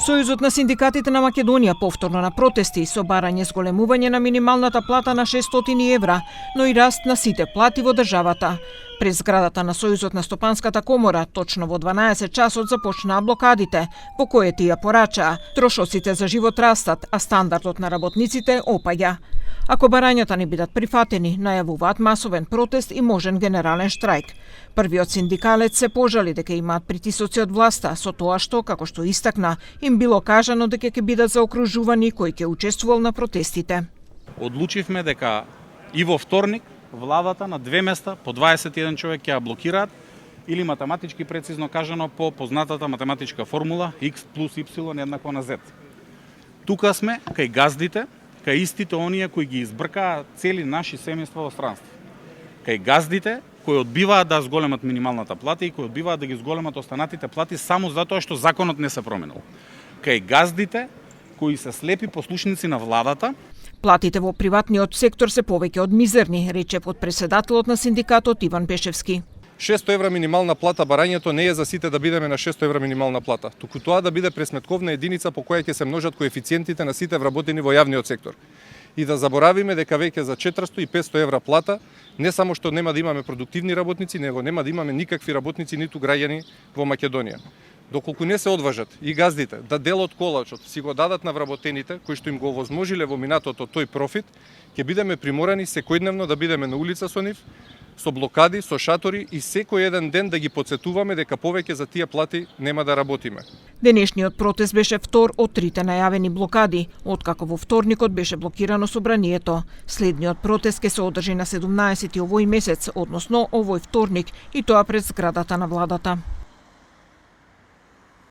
Сојузот на синдикатите на Македонија повторно на протести со барање зголемување на минималната плата на 600 евра, но и раст на сите плати во државата. Пред зградата на Сојузот на Стопанската комора, точно во 12 часот започнаа блокадите, по кои тие порачаа. Трошоците за живот растат, а стандардот на работниците опаѓа. Ако барањата не бидат прифатени, најавуваат масовен протест и можен генерален штрајк. Првиот синдикалец се пожали дека имаат притисоци од власта, со тоа што, како што истакна, им било кажано дека ќе бидат заокружувани кој ќе учествувал на протестите. Одлучивме дека и во вторник владата на две места по 21 човек ќе ја блокираат, или математички прецизно кажано по познатата математичка формула x плюс y еднакво на z. Тука сме кај газдите, кај истите оние кои ги избркаа цели наши семејства во странство. Кај газдите кои одбиваат да зголемат минималната плата и кои одбиваат да ги зголемат останатите плати само затоа што законот не се променил. Кај газдите кои се слепи послушници на владата. Платите во приватниот сектор се повеќе од мизерни, рече подпредседателот на синдикатот Иван Пешевски. 600 евра минимална плата, барањето не е за сите да бидеме на 600 евра минимална плата, туку тоа да биде пресметковна единица по која ќе се множат коефициентите на сите вработени во јавниот сектор. И да заборавиме дека веќе за 400 и 500 евра плата не само што нема да имаме продуктивни работници, него нема да имаме никакви работници ниту граѓани во Македонија. Доколку не се одважат и газдите да дел од колачот си го дадат на вработените, кои што им го овозможиле во минатото тој профит, ќе бидеме приморани секојдневно да бидеме на улица со нив, со блокади, со шатори и секој еден ден да ги потсетуваме дека повеќе за тие плати нема да работиме. Денешниот протест беше втор од трите најавени блокади, откако во вторникот беше блокирано собранието. Следниот протест ќе се одржи на 17 овој месец, односно овој вторник, и тоа пред зградата на владата.